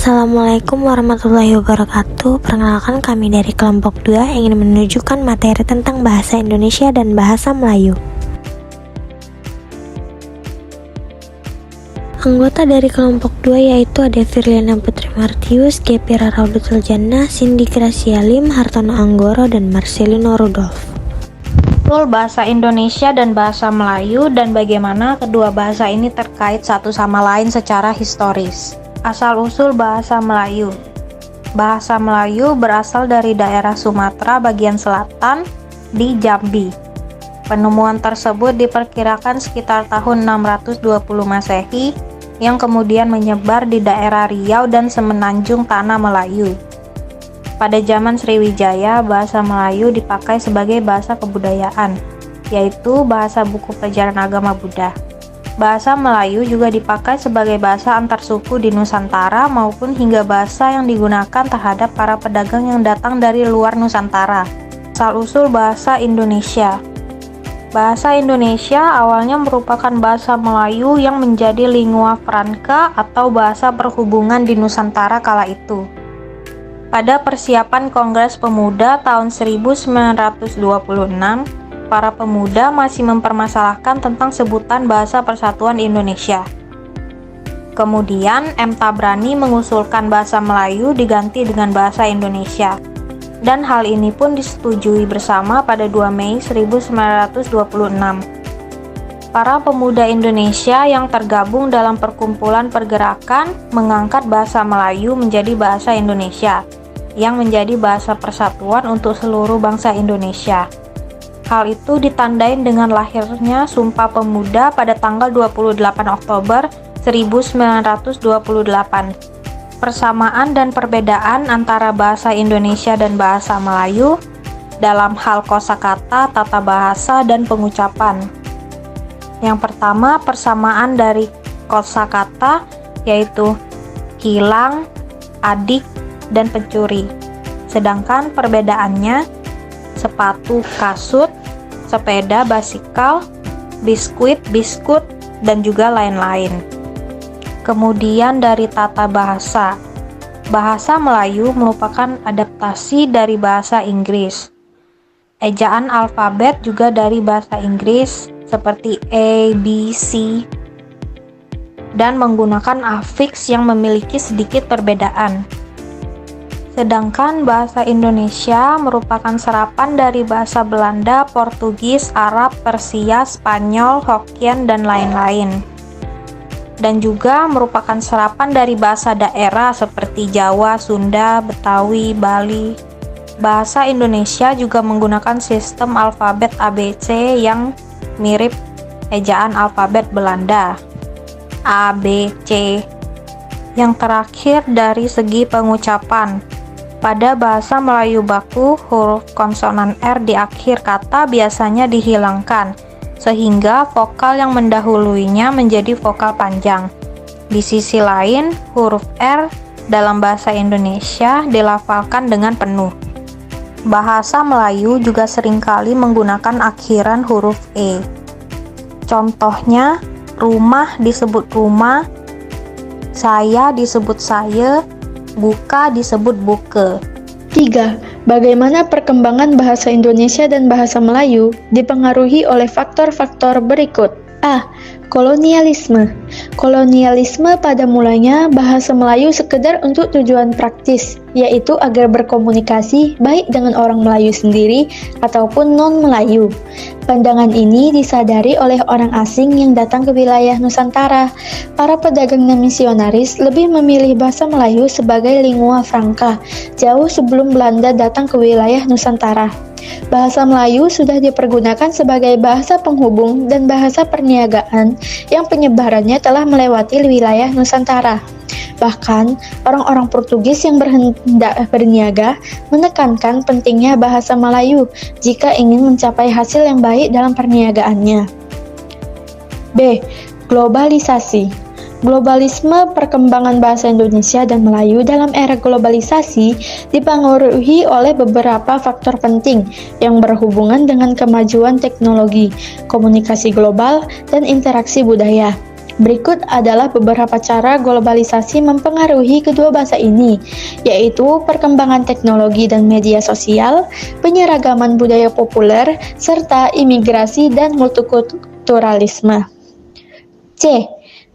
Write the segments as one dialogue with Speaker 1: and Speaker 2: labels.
Speaker 1: Assalamualaikum warahmatullahi wabarakatuh. Perkenalkan, kami dari kelompok 2 ingin menunjukkan materi tentang bahasa Indonesia dan bahasa Melayu. Anggota dari kelompok 2 yaitu ada Firliana Putri Martius, Gepira Raudatul Jannah, Cindy Gracia Lim, Hartono Anggoro, dan Marcelino Rudolf.
Speaker 2: Bahasa Indonesia dan bahasa Melayu dan bagaimana kedua bahasa ini terkait satu sama lain secara historis. Asal-usul bahasa Melayu. Bahasa Melayu berasal dari daerah Sumatera bagian selatan di Jambi. Penemuan tersebut diperkirakan sekitar tahun 620 Masehi yang kemudian menyebar di daerah Riau dan semenanjung Tanah Melayu. Pada zaman Sriwijaya, bahasa Melayu dipakai sebagai bahasa kebudayaan, yaitu bahasa buku pelajaran agama Buddha. Bahasa Melayu juga dipakai sebagai bahasa antar suku di Nusantara maupun hingga bahasa yang digunakan terhadap para pedagang yang datang dari luar Nusantara. Asal-usul bahasa Indonesia. Bahasa Indonesia awalnya merupakan bahasa Melayu yang menjadi lingua franca atau bahasa perhubungan di Nusantara kala itu. Pada persiapan Kongres Pemuda tahun 1926, para pemuda masih mempermasalahkan tentang sebutan Bahasa Persatuan Indonesia. Kemudian M. Tabrani mengusulkan bahasa Melayu diganti dengan bahasa Indonesia. Dan hal ini pun disetujui bersama pada 2 Mei 1926. Para pemuda Indonesia yang tergabung dalam perkumpulan pergerakan mengangkat bahasa Melayu menjadi bahasa Indonesia, yang menjadi bahasa persatuan untuk seluruh bangsa Indonesia. Hal itu ditandai dengan lahirnya Sumpah Pemuda pada tanggal 28 Oktober 1928. Persamaan dan perbedaan antara bahasa Indonesia dan bahasa Melayu dalam hal kosakata, tata bahasa, dan pengucapan. Yang pertama, persamaan dari kosakata yaitu kilang, adik, dan pencuri. Sedangkan perbedaannya sepatu, kasut, sepeda, basikal, biskuit, biskut, dan juga lain-lain. Kemudian dari tata bahasa. Bahasa Melayu merupakan adaptasi dari bahasa Inggris. Ejaan alfabet juga dari bahasa Inggris seperti A, B, C, dan menggunakan afiks yang memiliki sedikit perbedaan. Sedangkan bahasa Indonesia merupakan serapan dari bahasa Belanda, Portugis, Arab, Persia, Spanyol, Hokkien, dan lain-lain. Dan juga merupakan serapan dari bahasa daerah seperti Jawa, Sunda, Betawi, Bali. Bahasa Indonesia juga menggunakan sistem alfabet ABC yang mirip ejaan alfabet Belanda, A, B, C. Yang terakhir dari segi pengucapan. Pada bahasa Melayu baku, huruf konsonan R di akhir kata biasanya dihilangkan, sehingga vokal yang mendahuluinya menjadi vokal panjang. Di sisi lain, huruf R dalam bahasa Indonesia dilafalkan dengan penuh. Bahasa Melayu juga seringkali menggunakan akhiran huruf E. Contohnya, rumah disebut rumah, saya disebut saya, buka disebut buke.
Speaker 3: 3. Bagaimana perkembangan bahasa Indonesia dan bahasa Melayu dipengaruhi oleh faktor-faktor berikut. A. Kolonialisme. Kolonialisme pada mulanya bahasa Melayu sekedar untuk tujuan praktis, yaitu agar berkomunikasi baik dengan orang Melayu sendiri ataupun non-Melayu. Pandangan ini disadari oleh orang asing yang datang ke wilayah Nusantara. Para pedagang dan misionaris lebih memilih bahasa Melayu sebagai lingua franca, jauh sebelum Belanda datang ke wilayah Nusantara. Bahasa Melayu sudah dipergunakan sebagai bahasa penghubung dan bahasa perniagaan yang penyebarannya telah melewati wilayah Nusantara. Bahkan, orang-orang Portugis yang berhendak berniaga menekankan pentingnya bahasa Melayu jika ingin mencapai hasil yang baik dalam perniagaannya. B. Globalisasi. Globalisme perkembangan bahasa Indonesia dan Melayu dalam era globalisasi dipengaruhi oleh beberapa faktor penting yang berhubungan dengan kemajuan teknologi, komunikasi global, dan interaksi budaya. Berikut adalah beberapa cara globalisasi mempengaruhi kedua bahasa ini, yaitu perkembangan teknologi dan media sosial, penyeragaman budaya populer, serta imigrasi dan multikulturalisme. C.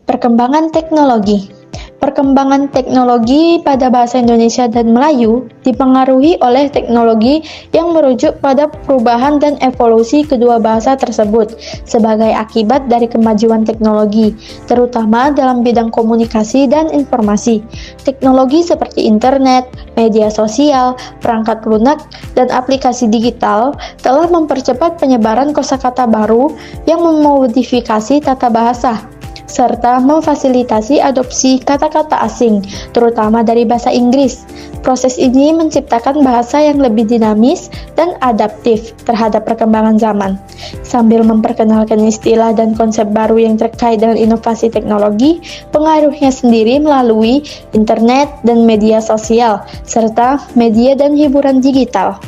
Speaker 3: Perkembangan teknologi. Perkembangan teknologi pada bahasa Indonesia dan Melayu dipengaruhi oleh teknologi yang merujuk pada perubahan dan evolusi kedua bahasa tersebut sebagai akibat dari kemajuan teknologi, terutama dalam bidang komunikasi dan informasi. Teknologi seperti internet, media sosial, perangkat lunak, dan aplikasi digital telah mempercepat penyebaran kosakata baru yang memodifikasi tata bahasa, serta memfasilitasi adopsi kata-kata asing, terutama dari bahasa Inggris. Proses ini menciptakan bahasa yang lebih dinamis dan adaptif terhadap perkembangan zaman, sambil memperkenalkan istilah dan konsep baru yang terkait dengan inovasi teknologi. Pengaruhnya sendiri melalui internet dan media sosial, serta media dan hiburan digital.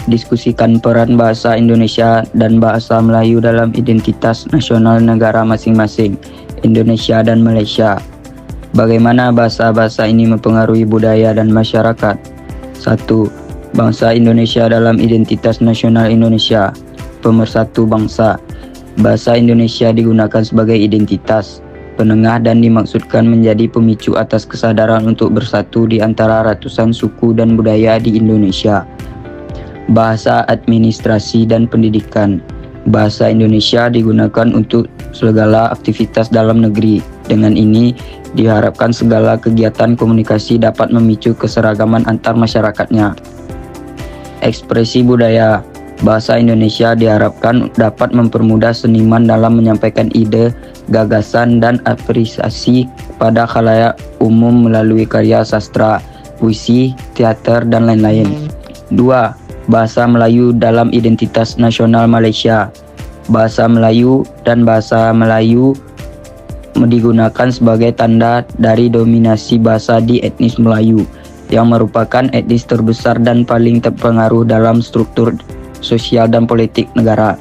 Speaker 4: Diskusikan peran bahasa Indonesia dan bahasa Melayu dalam identitas nasional negara masing-masing, Indonesia dan Malaysia. Bagaimana bahasa-bahasa ini mempengaruhi budaya dan masyarakat? 1. Bangsa Indonesia dalam identitas nasional Indonesia. Pemersatu bangsa. Bahasa Indonesia digunakan sebagai identitas penengah dan dimaksudkan menjadi pemicu atas kesadaran untuk bersatu di antara ratusan suku dan budaya di Indonesia. Bahasa administrasi dan pendidikan. Bahasa Indonesia digunakan untuk segala aktivitas dalam negeri. Dengan ini, diharapkan segala kegiatan komunikasi dapat memicu keseragaman antar masyarakatnya. Ekspresi budaya. Bahasa Indonesia diharapkan dapat mempermudah seniman dalam menyampaikan ide, gagasan, dan apresiasi pada khalayak umum melalui karya sastra, puisi, teater, dan lain-lain. 2. Bahasa Melayu dalam identitas nasional Malaysia. Bahasa Melayu dan bahasa Melayu digunakan sebagai tanda dari dominasi bahasa di etnis Melayu, yang merupakan etnis terbesar dan paling terpengaruh dalam struktur sosial dan politik negara.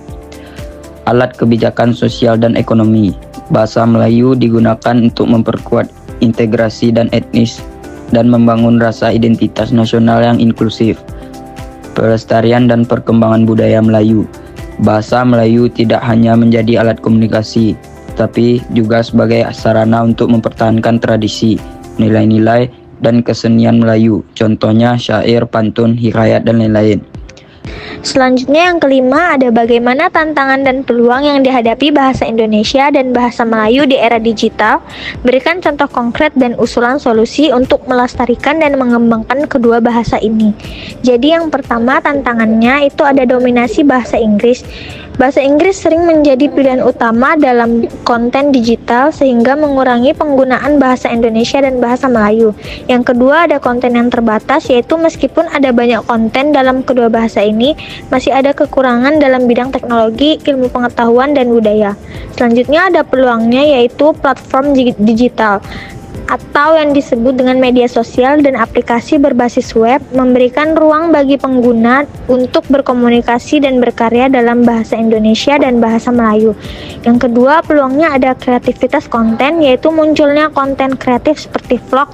Speaker 4: Alat kebijakan sosial dan ekonomi. Bahasa Melayu digunakan untuk memperkuat integrasi dan etnis dan membangun rasa identitas nasional yang inklusif. Pelestarian dan perkembangan budaya Melayu. Bahasa Melayu tidak hanya menjadi alat komunikasi, tapi juga sebagai sarana untuk mempertahankan tradisi, nilai-nilai, dan kesenian Melayu. Contohnya syair, pantun, hikayat, dan lain-lain.
Speaker 1: Selanjutnya yang kelima ada bagaimana tantangan dan peluang yang dihadapi bahasa Indonesia dan bahasa Melayu di era digital. Berikan contoh konkret dan usulan solusi untuk melestarikan dan mengembangkan kedua bahasa ini. Jadi yang pertama tantangannya itu ada dominasi bahasa Inggris. Bahasa Inggris sering menjadi pilihan utama dalam konten digital sehingga mengurangi penggunaan bahasa Indonesia dan bahasa Melayu. Yang kedua ada konten yang terbatas, yaitu meskipun ada banyak konten dalam kedua bahasa ini, masih ada kekurangan dalam bidang teknologi, ilmu pengetahuan, dan budaya. Selanjutnya ada peluangnya, yaitu platform digital atau yang disebut dengan media sosial dan aplikasi berbasis web memberikan ruang bagi pengguna untuk berkomunikasi dan berkarya dalam bahasa Indonesia dan bahasa Melayu. Yang kedua, peluangnya ada kreativitas konten, yaitu munculnya konten kreatif seperti vlog,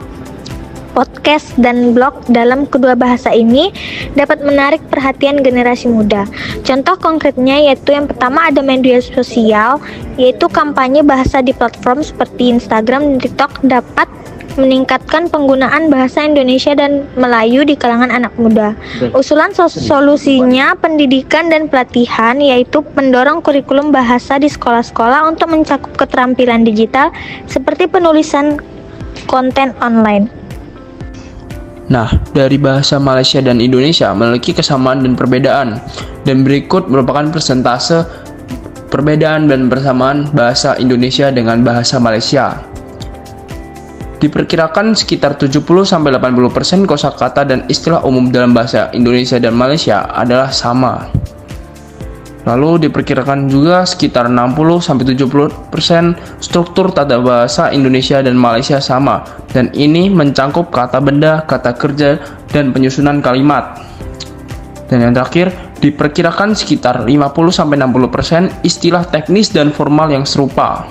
Speaker 1: podcast, dan blog dalam kedua bahasa ini dapat menarik perhatian generasi muda. Contoh konkretnya yaitu yang pertama ada media sosial, yaitu kampanye bahasa di platform seperti Instagram dan TikTok dapat meningkatkan penggunaan bahasa Indonesia dan Melayu di kalangan anak muda. Usulan solusinya pendidikan dan pelatihan, yaitu mendorong kurikulum bahasa di sekolah-sekolah untuk mencakup keterampilan digital seperti penulisan konten online.
Speaker 5: Nah, dari bahasa Malaysia dan Indonesia memiliki kesamaan dan perbedaan. Dan berikut merupakan persentase perbedaan dan persamaan bahasa Indonesia dengan bahasa Malaysia. Diperkirakan sekitar 70-80% kosakata dan istilah umum dalam bahasa Indonesia dan Malaysia adalah sama. Lalu diperkirakan juga sekitar 60-70% struktur tata bahasa Indonesia dan Malaysia sama, dan ini mencangkup kata benda, kata kerja, dan penyusunan kalimat. Dan yang terakhir, diperkirakan sekitar 50-60% istilah teknis dan formal yang serupa.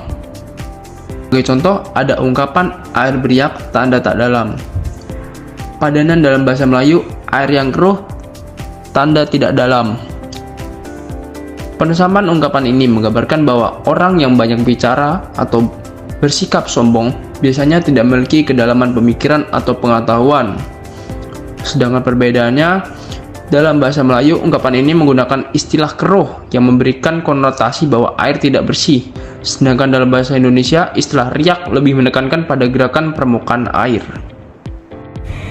Speaker 5: Sebagai contoh, ada ungkapan air beriak tanda tak dalam. Padanan dalam bahasa Melayu, air yang keruh tanda tidak dalam. Penesapan ungkapan ini menggambarkan bahwa orang yang banyak bicara atau bersikap sombong biasanya tidak memiliki kedalaman pemikiran atau pengetahuan. Sedangkan perbedaannya, dalam bahasa Melayu, ungkapan ini menggunakan istilah keruh yang memberikan konotasi bahwa air tidak bersih. Sedangkan dalam bahasa Indonesia, istilah riak lebih menekankan pada gerakan permukaan air.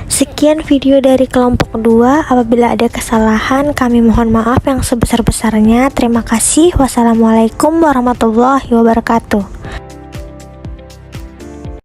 Speaker 1: Sekian video dari kelompok 2. Apabila ada kesalahan, kami mohon maaf yang sebesar-besarnya. Terima kasih. Wassalamualaikum warahmatullahi wabarakatuh.